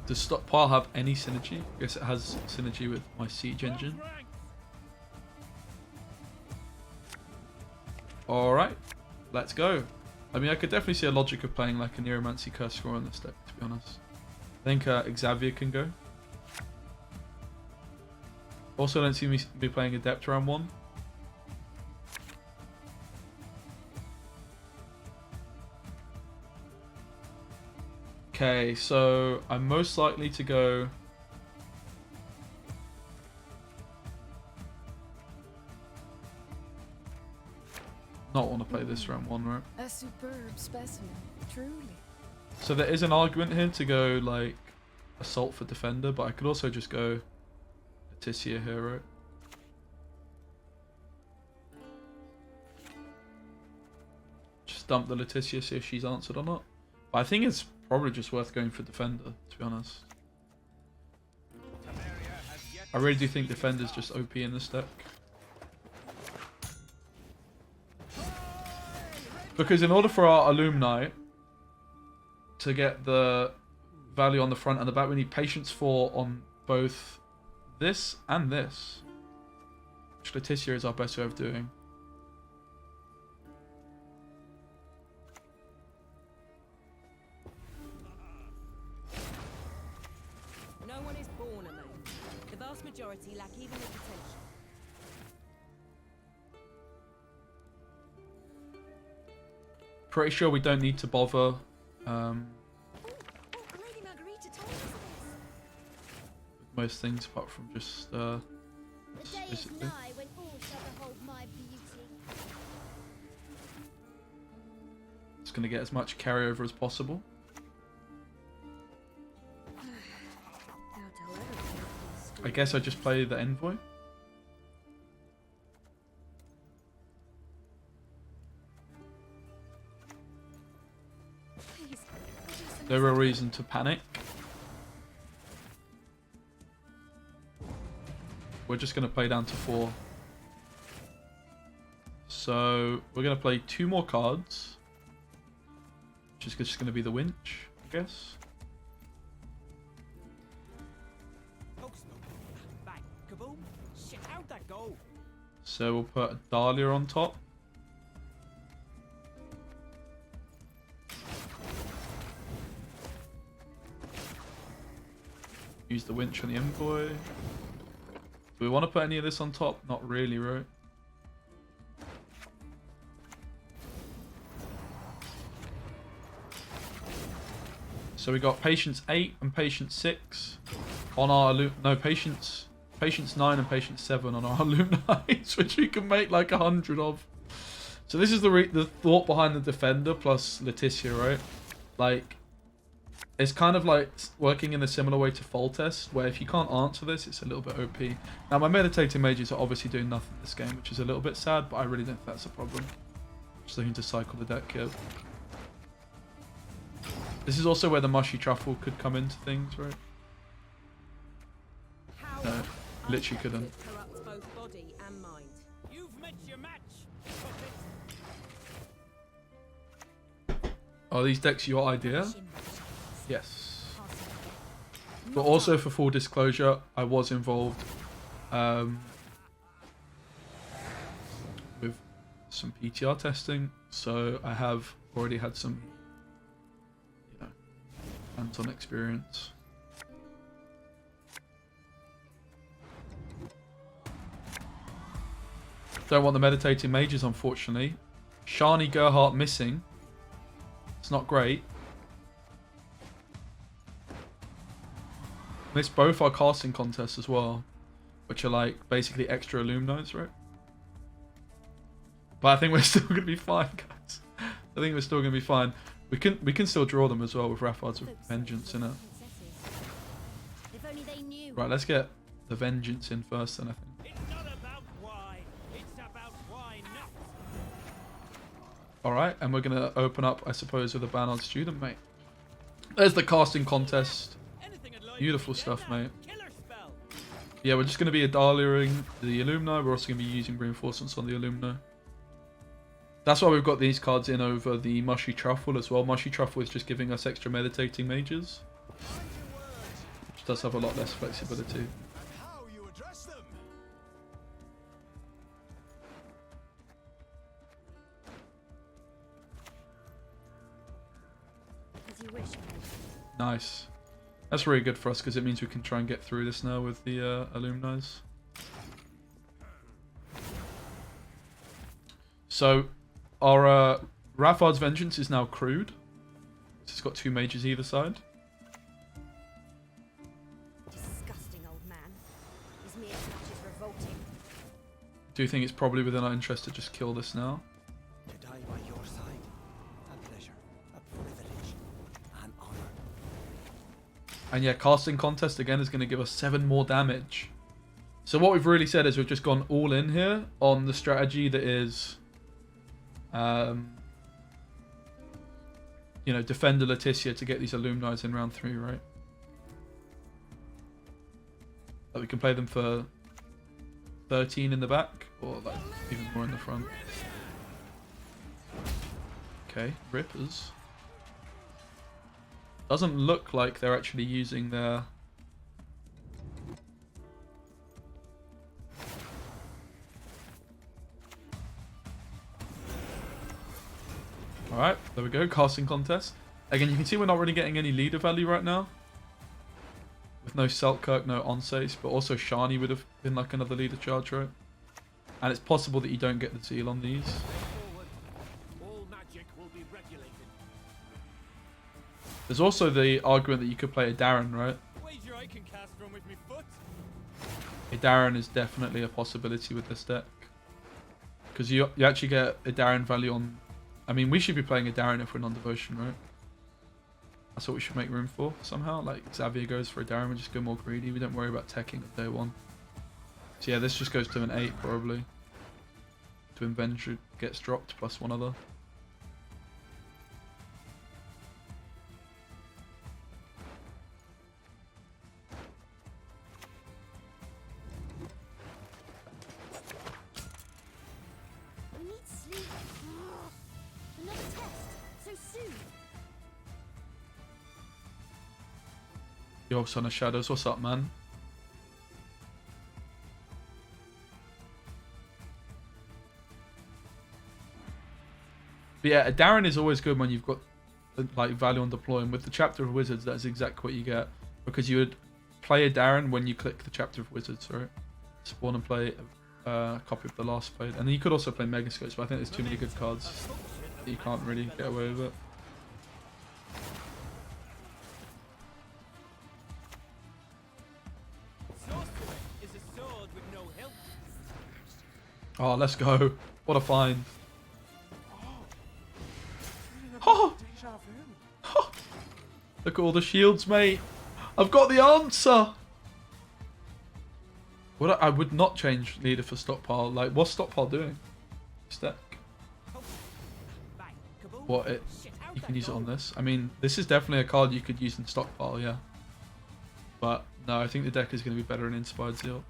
Does Stockpile have any synergy? I guess it has synergy with my Siege Engine. Alright, let's go. I mean, I could definitely see a logic of playing like a Neuromancy Curse Score on this deck, to be honest. I think Xavier can go. Also, don't see me be playing Adept round 1. Okay, so I'm most likely to go... Not want to play this round 1, right? A superb specimen, truly. So there is an argument here to go like Assault for Defender, but I could also just go Leticia here, right? Just dump the Leticia, see if she's answered or not. But I think it's probably just worth going for Defender, to be honest. I really do think Defender's just OP in this deck. Because in order for our Alumni to get the value on the front and the back, we need Patience 4 on both this and this. Which Leticia is our best way of doing. No one is born a man. The vast majority lack even the potential. Pretty sure we don't need to bother. Lady Margarita told us this. Most things apart from just The day is basically. nigh when all shall behold my beauty. Just gonna get as much carryover as possible. I guess I just play the Envoy. No real reason to panic. We're just going to play down to 4. So we're going to play 2 more cards. Which is just going to be the Winch, I guess. So we'll put a Dahlia on top. Use the Winch on the Envoy. Do we want to put any of this on top? Not really, right? So we got Patience 8 and Patience 6 on our Patience 9 and Patience 7 on our Illuminates, which we can make like 100 of. So this is the thought behind the Defender plus Leticia, right? Like, it's kind of like working in a similar way to Foltest, where if you can't answer this, it's a little bit OP. Now, my Meditating Mages are obviously doing nothing this game, which is a little bit sad, but I really don't think that's a problem. Just looking to cycle the deck here. This is also where the Mushy Truffle could come into things, right? No, literally couldn't. Both body and mind. You've met your match. Are these decks your idea? Yes. But also, for full disclosure, I was involved with some PTR testing, so I have already had some, you know, hands-on experience. Don't want the Meditating Mages, unfortunately. Shani Gerhardt missing. It's not great. Missed both our casting contests as well, which are like basically extra Illuminites, right? But I think we're still gonna be fine, guys. I think we're still gonna be fine. We can still draw them as well with Raffard's Vengeance in it. Right, let's get the Vengeance in first, then I think. It's not about why, it's about why not. All right, and we're gonna open up, I suppose, with a Banard Student, mate. There's the casting contest. Beautiful stuff, mate. Yeah, we're just going to be Adaliaing the Illumina. We're also going to be using reinforcements on the Illumina. That's why we've got these cards in over the Mushy Truffle as well. Mushy Truffle is just giving us extra Meditating Mages. does have a lot less flexibility. And how you address them. As you wish. Nice. That's really good for us because it means we can try and get through this now with the Illuminis. So, our Rathard's Vengeance is now crude. It's got 2 mages either side. Disgusting old man. His mere touch is revolting. Do you think it's probably within our interest to just kill this now? To die by your side. A pleasure, a privilege, an honor. And yeah, casting contest again is going to give us 7 more damage. So what we've really said is we've just gone all in here on the strategy that is, you know, defend the Leticia to get these Illuminis in round 3, right? Like we can play them for 13 in the back, or like even more in the front. Okay, Rippers. Doesn't look like they're actually using their... Alright, there we go, casting contest. Again, you can see we're not really getting any leader value right now. With no Selkirk, no Onsace, but also Shani would have been like another leader charge, right? And it's possible that you don't get the Zeal on these. Forward. All magic will be regulated. There's also the argument that you could play a Darren, right? Wager I can cast from with me foot. A Darren is definitely a possibility with this deck. Because you actually get a Darren value on... I mean, we should be playing a Darren if we're non-devotion, right? That's what we should make room for, somehow. Like, Xavier goes for a Darren, we just go more greedy. We don't worry about teching at day 1. So yeah, this just goes to an 8, probably. Twin Avenger gets dropped, plus 1 other. We need sleep. Another test. So soon. Yo, Son of Shadows, what's up, man? But yeah, a Darren is always good when you've got like value on deploying. With the Chapter of Wizards, that's exactly what you get. Because you would play a Darren when you click the Chapter of Wizards, right? Spawn and play a copy of the last played. And then you could also play Megascopes, but I think there's too many good cards that you can't really get away with it. Sorcery is a sword with no hilt. Oh, let's go. What a find. Oh! Oh! Look at all the shields, mate. I've got the answer. What I would not change leader for stockpile. Like, what's stockpile doing? Stack. Bang. Kaboom. What it? Shit, how'd You that can use it go? on this. I mean, this is definitely a card you could use in stockpile, yeah. But no, I think the deck is going to be better in Inspired Zeal.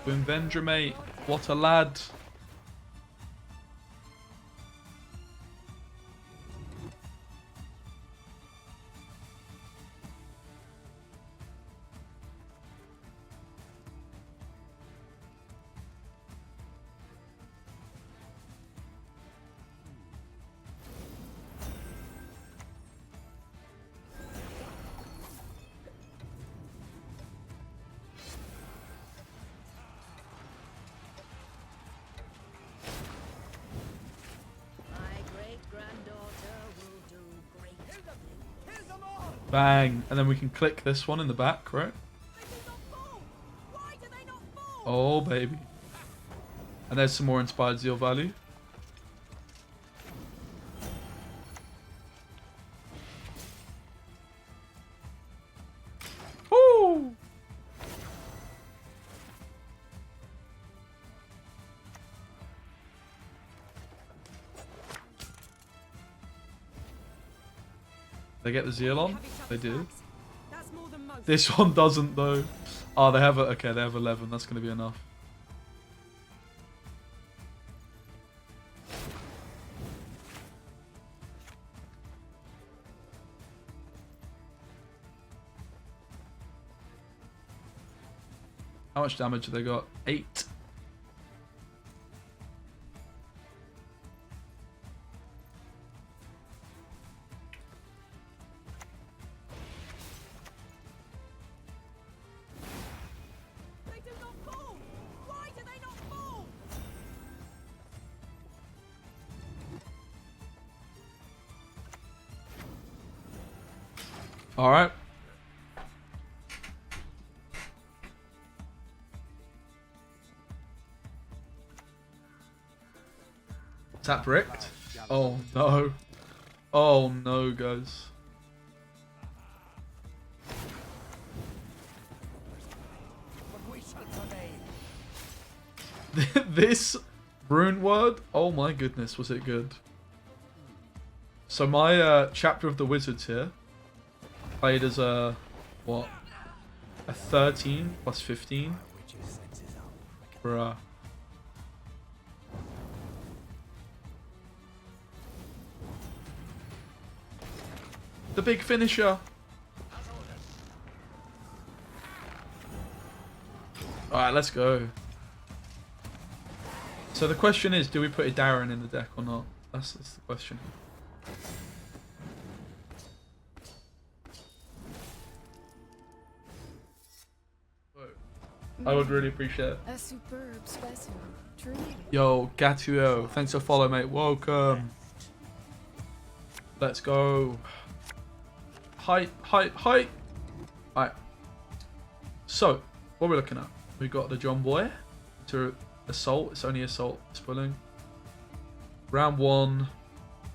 Twin Vendra, mate. What a lad. My great-granddaughter will do great. Here's them all. Bang. And then we can click this one in the back, right? They do not fall! Why do they not fall? Oh, baby. And there's some more Inspired Zeal value. Woo! They get the Zeal on? Have each They other's do. backs. That's more than most. This one doesn't though. Oh, they have a, okay, they have 11. That's going to be enough. How much damage have they got? 8. They do not fall! Why do they not fall? Alright. Tap bricked. Oh no. Oh no, guys. But we shall prevail. This rune word, oh my goodness, was it good. So my chapter of the wizards here played as a, what? A 13 plus 15. Witch's senses are quick. Bruh. The big finisher. Alright, let's go. So the question is, do we put a Darren in the deck or not? That's the question. I would really appreciate it. A superb specimen, truly. Yo, Gatuo, thanks for follow, mate. Welcome. Let's go. Height. Alright. So, what are we looking at? We got the John Boy to assault. It's only assault. It's pulling. Round 1,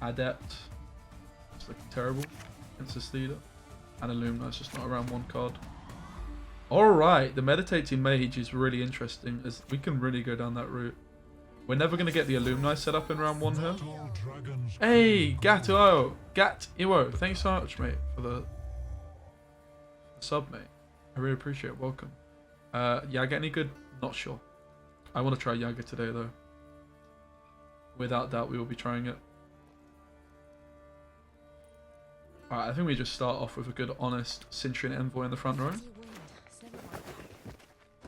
Adept. It's looking terrible against this leader. And Illumina, it's just not a round 1 card. Alright, the Meditating Mage is really interesting, as we can really go down that route. We're never going to get the Illumina set up in round 1 here. Hey, Gatuo! Gat-Iwo, thanks so much, mate, for the sub, mate. I really appreciate it. Welcome. Yaga, any good? Not sure. I want to try Yaga today, though. Without doubt, we will be trying it. Alright, I think we just start off with a good, honest Cintrian Envoy in the front row.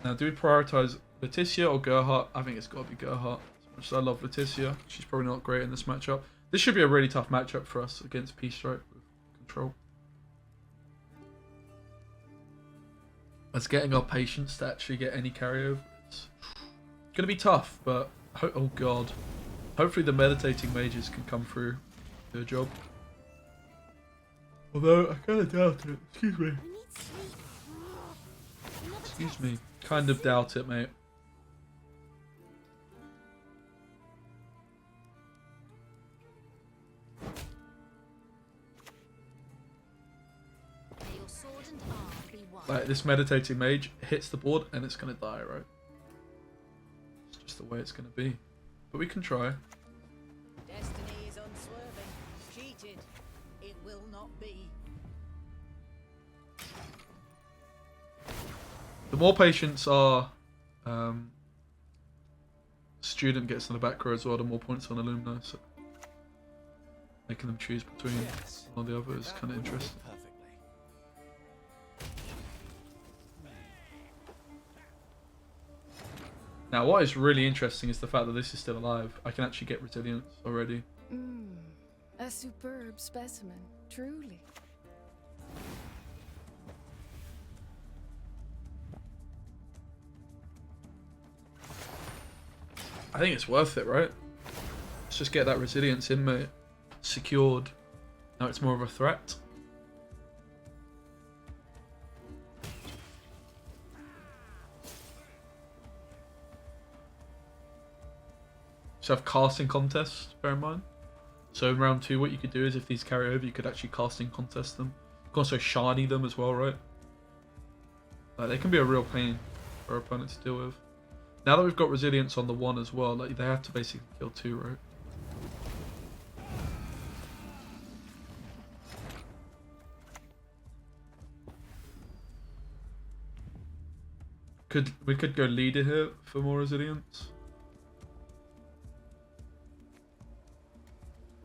Now, do we prioritize Leticia or Gerhardt? I think it's got to be Gerhardt. As much as I love Leticia, she's probably not great in this matchup. This should be a really tough matchup for us against Peace Strike with control. As getting our patience to actually get any carryover, it's going to be tough, but oh god. Hopefully the Meditating Mages can come through, do a job. Although, I kind of doubt it. Excuse me. Excuse me. Kind of doubt it, mate. Like, this Meditating Mage hits the board and it's going to die, right? It's just the way it's going to be. But we can try. Destiny is unswerving. Cheated. It will not be. The more patients our student gets in the back row as well, the more points on Illumina. So making them choose between one or the other is kind of interesting. Perfectly. Now, what is really interesting is the fact that this is still alive. I can actually get resilience already. A superb specimen, truly. I think it's worth it, right? Let's just get that resilience in, mate. Secured. Now it's more of a threat. So have casting contests, bear in mind. So in round 2, what you could do is if these carry over, you could actually casting contest them. You can also shiny them as well, right? Like, they can be a real pain for our opponent to deal with. Now that we've got resilience on the 1 as well, like, they have to basically kill 2, right? We could go leader here for more resilience.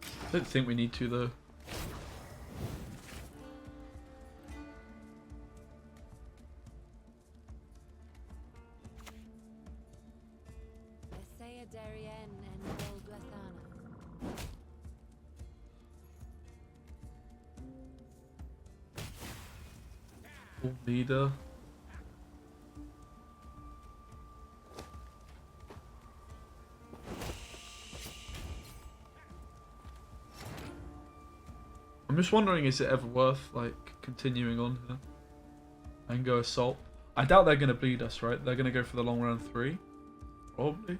I don't think we need to, though. Darien and Golglathana. Leader. I'm just wondering, is it ever worth like continuing on here and go assault? I doubt they're gonna bleed us, right? They're gonna go for the long round 3, probably.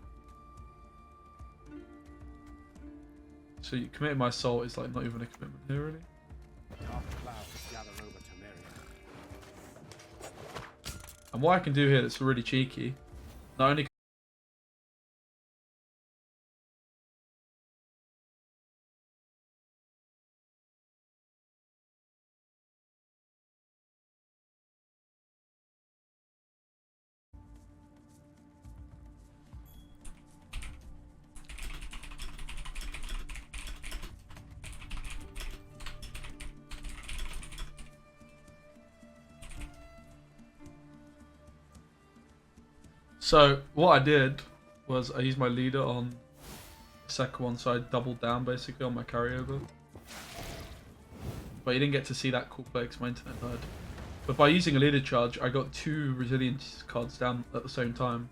So you committing my assault is like not even a commitment here, really. Dark clouds gather over Temeria. And what I can do here that's really cheeky, not only so what I did was I used my leader on the second one, so I doubled down basically on my carryover. But you didn't get to see that cool play because my internet died. But by using a leader charge, I got 2 resilience cards down at the same time.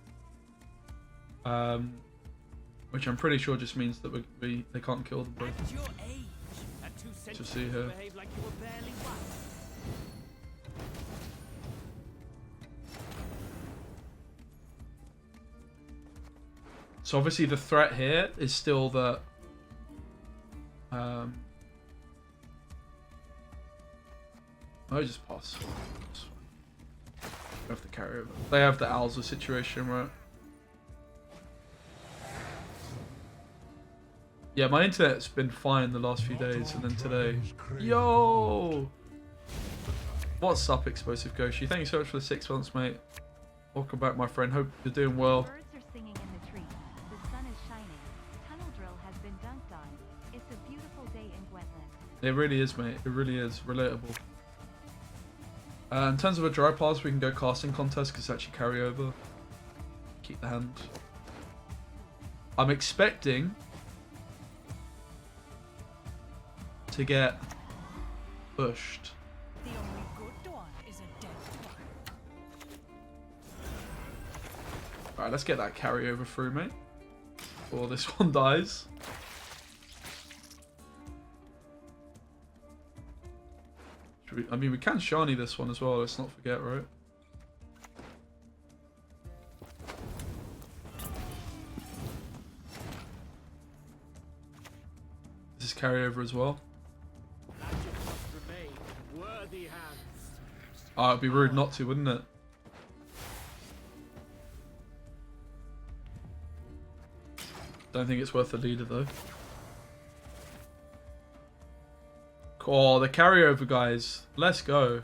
Which I'm pretty sure just means that they can't kill them both. At your age, at 2 centuries, see here. you behave like you were barely one. So obviously the threat here is still that I just pass. They have to carry over. They have the Alza situation, right? Yeah, my internet's been fine the last few days, and then today. Yo! What's up, Explosive Goshi? Thank you so much for the 6 months, mate. Welcome back, my friend. Hope you're doing well. Birds are singing in the trees. The sun is shining. Tunnel drill has been dunked on. It's a beautiful day in Gwentland. It really is, mate. It really is. Relatable. In terms of a dry pass, we can go casting contest because it's actually carry over. Keep the hand. I'm expecting to get pushed. The only good one is a dead one. Alright, let's get that carryover through, mate. Before this one dies. I mean, we can shiny this one as well, let's not forget, right? This is carryover as well. Magic must remain in worthy hands. Oh, it'd be rude not to, wouldn't it? Don't think it's worth the leader though. Oh, the carryover, guys. Let's go.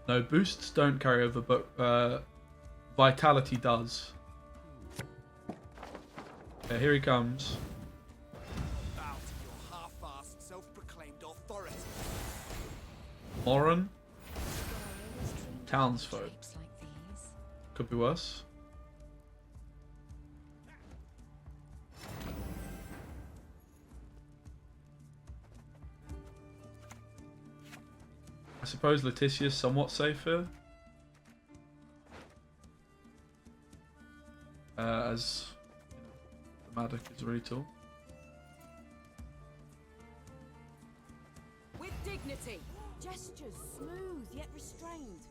No, boosts don't carry over, but vitality does. Yeah, here he comes. Bow to your half-assed, self-proclaimed authority. Moran. Always dreamed of Townsfolk. shapes like these. Could be worse. I suppose Letitia's somewhat safe here. As the Maddock is really tall. With dignity. Gestures smooth yet restrained.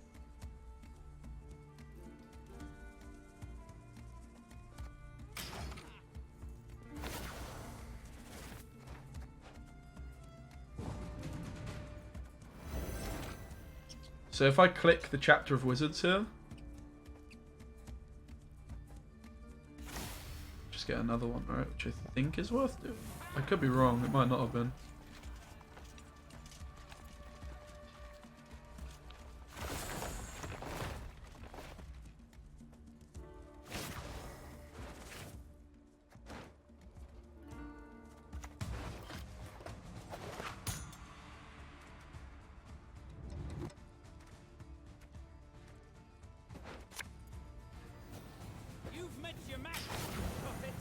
So if I click the chapter of wizards here, just get another one, right? Which I think is worth doing. I could be wrong, it might not have been. You've met your match, prophet.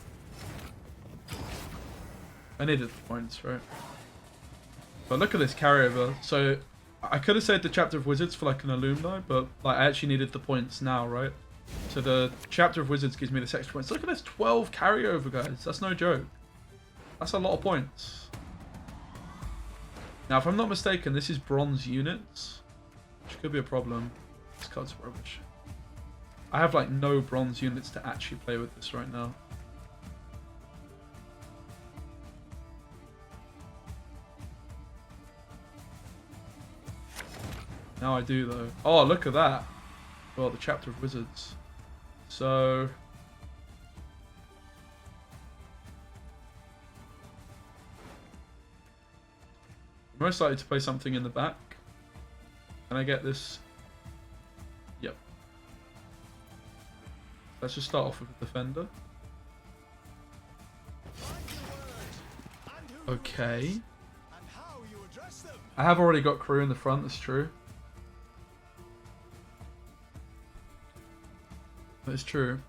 I needed the points, right? But look at this carryover. So I could have saved the Chapter of Wizards for like an alumni, but like I actually needed the points now, right? So the Chapter of Wizards gives me this extra points. Look at this 12 carryover, guys. That's no joke. That's a lot of points. Now, if I'm not mistaken, this is bronze units, which could be a problem. This card's rubbish. I have like no bronze units to actually play with this right now. Now I do though. Oh, look at that. Well, the Chapter of Wizards. So I'm most likely to play something in the back. Can I get this? Yep. Let's just start off with a defender. Okay. I have already got crew in the front, that's true. That's true.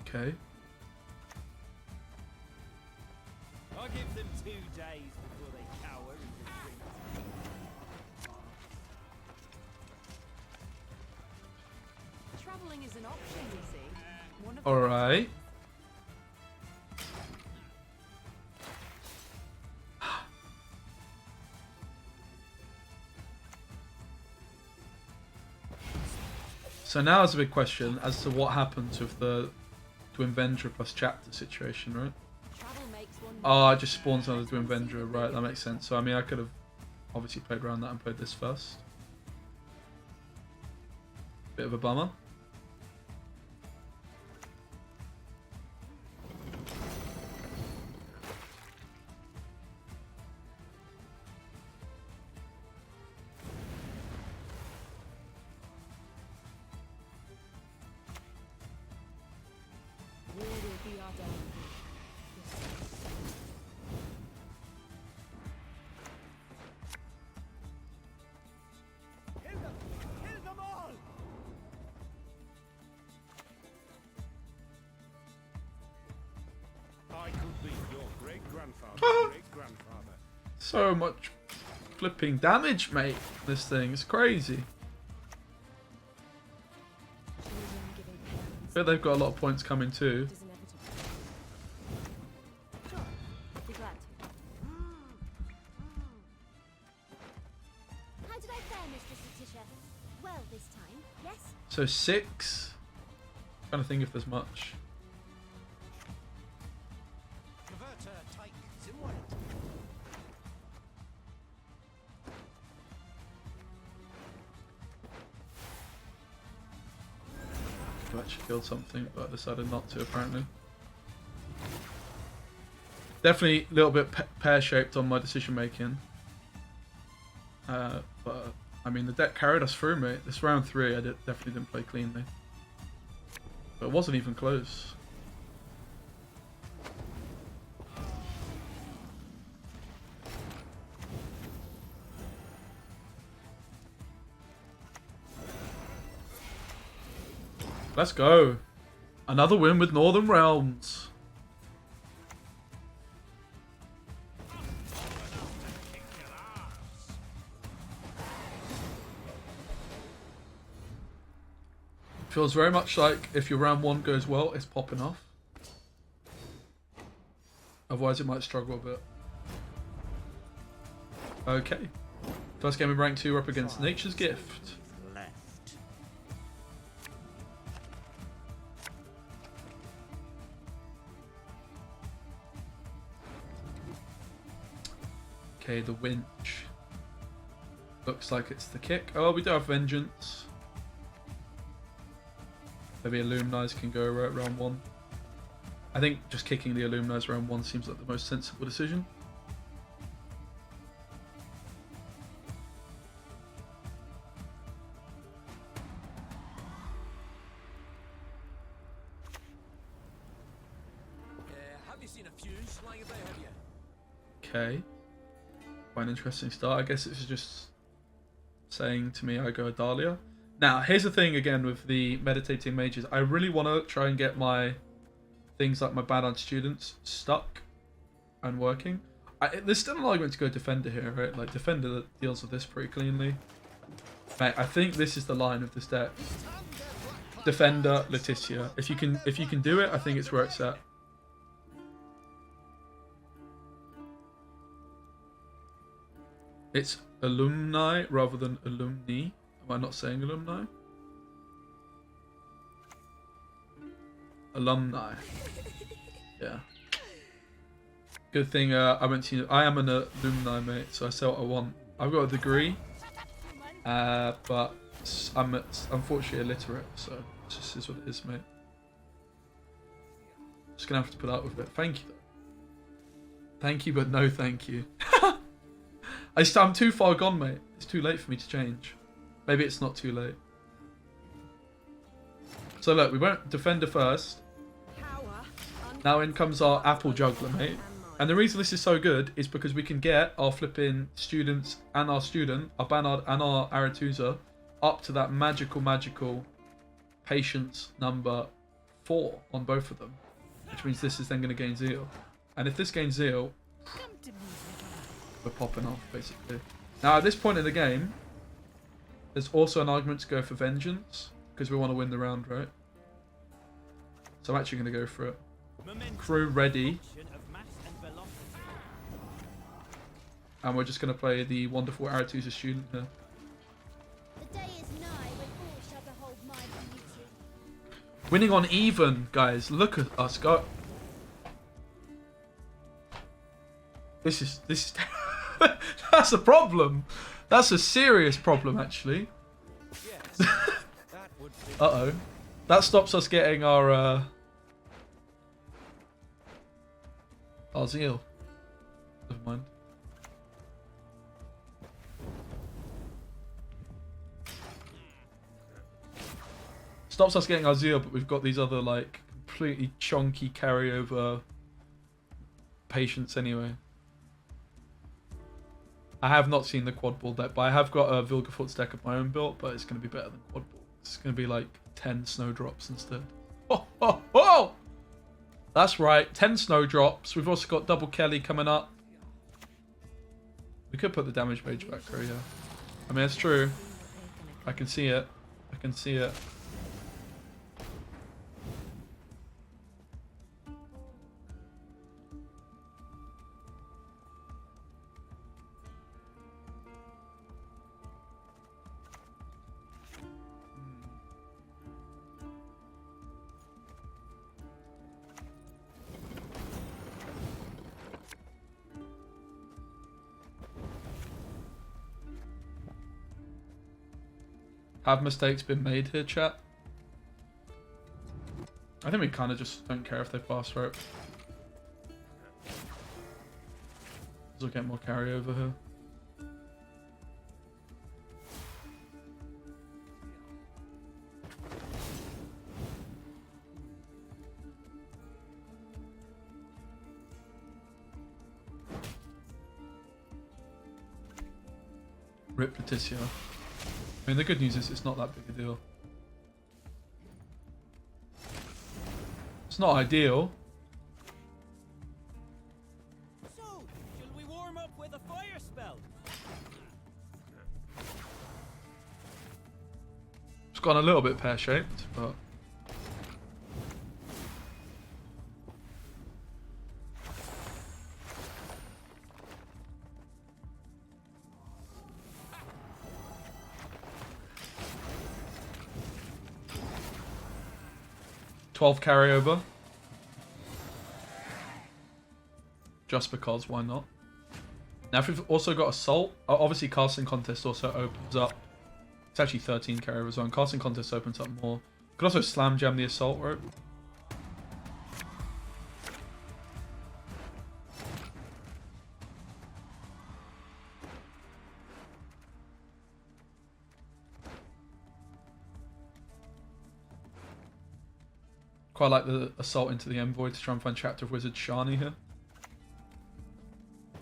Okay. I'll give them 2 days before they cower and retreat. Traveling is an option, you see. One of All right. So now there's a big question as to what happens with the Dwinvendra plus Chapter situation, right? travel makes one. Oh, it just spawns another Dwinvendra, right? That makes sense. So I mean, I could have obviously played around that and played this first. Bit of a bummer. War will be our downfall. Kill them! Kill them all! I could be your great-grandfather, great-grandfather. So much flipping damage, mate. This thing is crazy. Children giving parents But they've got a lot of points coming too. is inevitable. Sure. Be glad to. How did I fare, Mistress Letitia? Well this time, yes? So 6. Trying to think if there's much. Converter Tyke Zimward. I actually killed something, but I decided not to apparently. Definitely a little bit pear-shaped on my decision making. But I mean, the deck carried us through, mate. This round 3, I definitely didn't play cleanly. But it wasn't even close. Let's go. Another win with Northern Realms. Feels very much like if your round 1 goes well, it's popping off. Otherwise it might struggle a bit. Okay. First game of rank 2, we're up against Nature's Gift. Left. Okay, the winch. Looks like it's the kick. Oh, we do have Vengeance. Maybe Illuminize can go right round 1. I think just kicking the Illuminize round 1 seems like the most sensible decision. Have you seen a fuse lying about, have you? Okay. Quite an interesting start. I guess it's just saying to me I go Adalia. Now, here's the thing again with the meditating mages. I really want to try and get my things like my bad students stuck and working. There's still an argument to go Defender here, right? Like, Defender deals with this pretty cleanly. Mate, I think this is the line of this deck. Defender, Letitia. If you can do it, I think it's where it's at. It's alumni rather than alumni. Am I not saying alumni? Alumni. Yeah. Good thing I went to. I am an alumni, mate, so I say what I want. I've got a degree, but I'm unfortunately illiterate, so it just is what it is, mate. Just gonna have to put up with it. Thank you, though. Thank you, but no thank you. I'm too far gone, mate. It's too late for me to change. Maybe it's not too late. So look, we went Defender first. Now in comes our Apple Juggler, mate. And the reason this is so good is because we can get our flipping students and our student, our Banard and our Aretusa, up to that magical patience number 4 on both of them. Which means this is then going to gain Zeal. And if this gains Zeal, we're popping off, basically. Now, at this point in the game, there's also an argument to go for Vengeance, because we want to win the round, right? So I'm actually going to go for it. Crew ready. And we're just going to play the wonderful Aretusa student here. The day is nigh when all shall behold my beauty. Winning on even, guys. Look at us go. This is that's a problem. That's a serious problem, actually. Uh-oh. That stops us getting our Zeal. Never mind. Stops us getting our Zeal, but we've got these other, like, completely chonky carryover patience anyway. I have not seen the quad ball deck, but I have got a Vilgefortz deck of my own built, but it's going to be better than quad ball. It's going to be like 10 snowdrops instead. Oh, oh, oh! That's right, 10 snowdrops. We've also got double Kelly coming up. We could put the damage mage back there, yeah. I mean, it's true. I can see it. I can see it. Have mistakes been made here, chat? I think we kind of just don't care if they pass, right? We'll get more carryover here. Rip Letitia. I mean, the good news is it's not that big a deal. It's not ideal. So, shall we warm up with a fire spell? It's gone a little bit pear-shaped, but... carryover. Just because, why not? Now if we've also got Assault, obviously Casting Contest also opens up. It's actually 13 carryovers on. Casting Contest opens up more. Could also Slam Jam the Assault rope. Quite like the Assault into the Envoy to try and find Chapter of Wizard Shani here.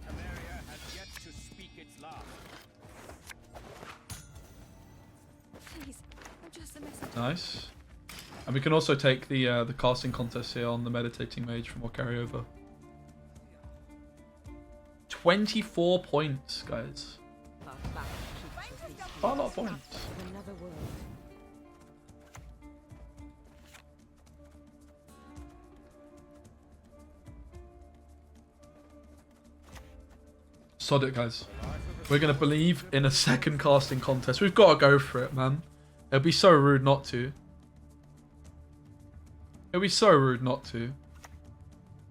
Ameria has yet to speak its last. Nice. And we can also take the casting contest here on the meditating mage for more carryover. 24 points, guys. Quite a lot of points. Of another world. Sod it, guys. We're going to believe in a second casting contest. We've got to go for it, man. It'd be so rude not to. It'd be so rude not to.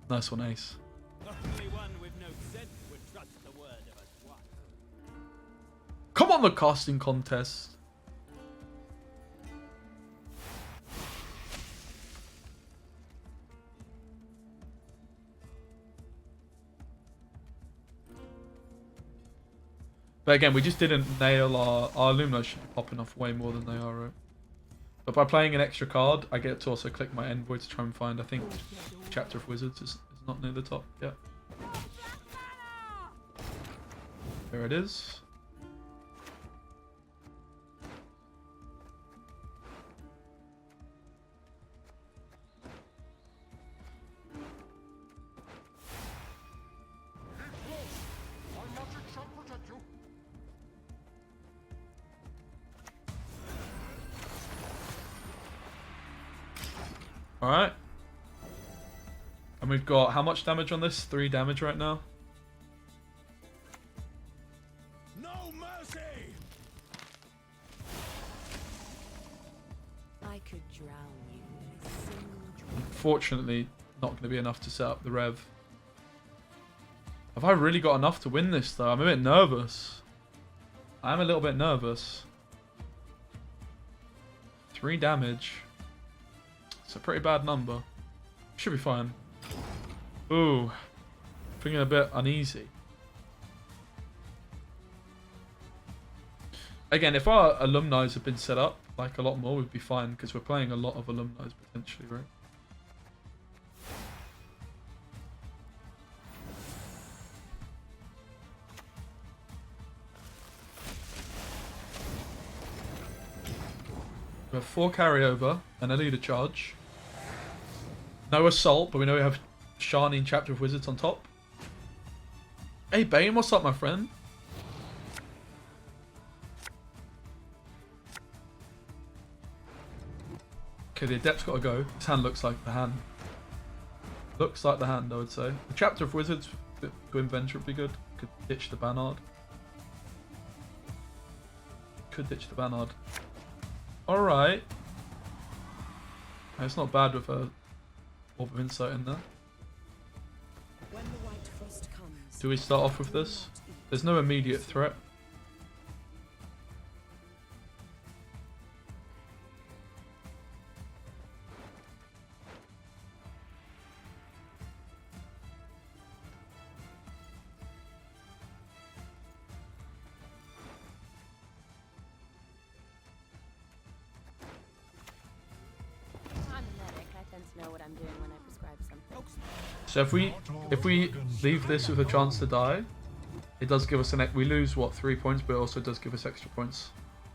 Nice one, Ace. Only one with no sense would trust the word of a swine. Come on, the casting contest. But again, we just didn't nail our Lumina should be popping off way more than they are, right? But by playing an extra card, I get to also click my envoy to try and find, I think, Chapter of Wizards is not near the top. Yeah. There it is. Alright. And we've got how much damage on this? 3 damage right now. No mercy! I could drown you in a single drop. Unfortunately, not going to be enough to set up the rev. Have I really got enough to win this though? I'm a bit nervous. I'm a little bit nervous. 3 damage. It's a pretty bad number. Should be fine. Ooh. Feeling a bit uneasy. Again, if our alumni had been set up like a lot more, we'd be fine because we're playing a lot of alumni potentially, right? We have 4 carryover and a leader charge. No assault, but we know we have Shani and Chapter of Wizards on top. Hey Bane, what's up, my friend? Okay, the Adept's got to go. This hand looks like the hand. Looks like the hand, I would say. The Chapter of Wizards to Inventor would be good. Could ditch the Banard. Could ditch the Banard. Alright. It's not bad with a Orb of Insight in there. When the white frost comes, Do we start off with this? There's no immediate threat. I'm a medic. I tend to know what I'm doing when I prescribe something. So if we leave this with a chance to die, it does give us we lose what 3 points, but it also does give us extra points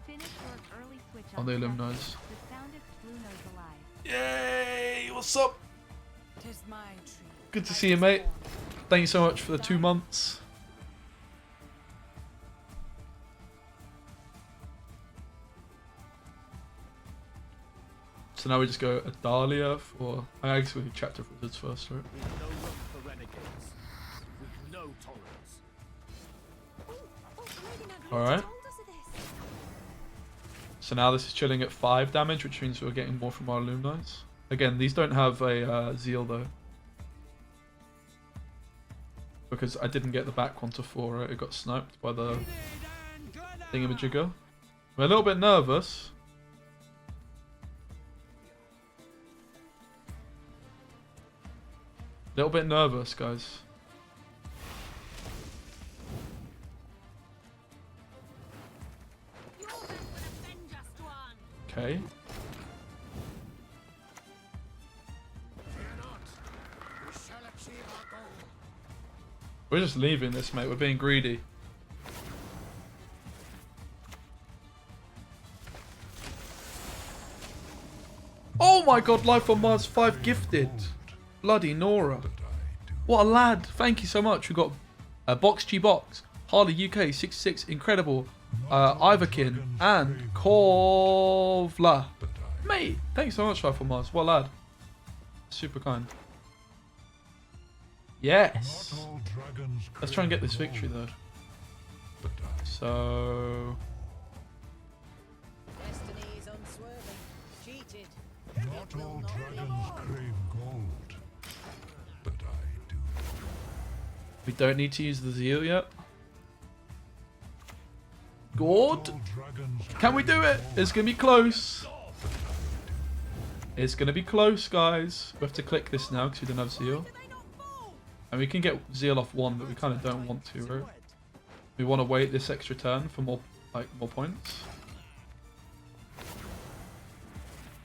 Finish your early switch on the Specimen. alumni. The soundest blue nose alive. Yay! What's up? 'tis my tree. Good to see you, mate. Thank you so much for the 2 months. So now we just go Adalia for... I guess we do Chapter of Wizards first, right? We've no room for renegades. We've no tolerance. Alright. So now this is chilling at 5 damage, which means we're getting more from our alumni. Again, these don't have a Zeal though. Because I didn't get the back one to 4, right? It got sniped by the thingamajigger. We're a little bit nervous. Little bit nervous, guys. Okay. We're just leaving this, mate. We're being greedy. my god, Life on Mars 5 gifted. Bloody Nora. What a lad. Thank you so much. We got Box G Box, Harley UK 66, incredible, Iverkin, and Korvla. Mate, thanks so much, Life on Mars. What a lad. Super kind. Yes. Let's try and get this victory though. So Destiny is unswerving. Cheated. Not all dragons crave gold, but I do. we don't need to use the zeal yet. Good. Can we do it? It's gonna be close. It's gonna be close, guys. We have to click this now because we don't have zeal. And we can get zeal off 1, but we kind of don't want to, right? We want to wait this extra turn for more points.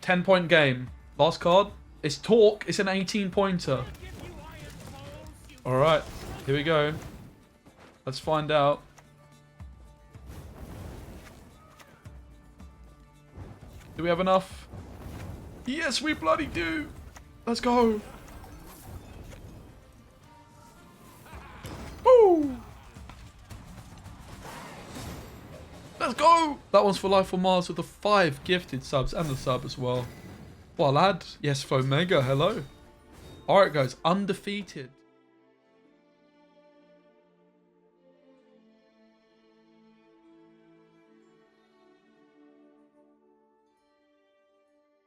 10-point game. Last card. It's Talk. It's an 18-pointer. Alright. Here we go. Let's find out. Do we have enough? Yes, we bloody do. Let's go. Woo! Let's go! That one's for Life on Mars with the 5 gifted subs and the sub as well. What a lad. Yes, Fomega, hello. Alright guys, undefeated.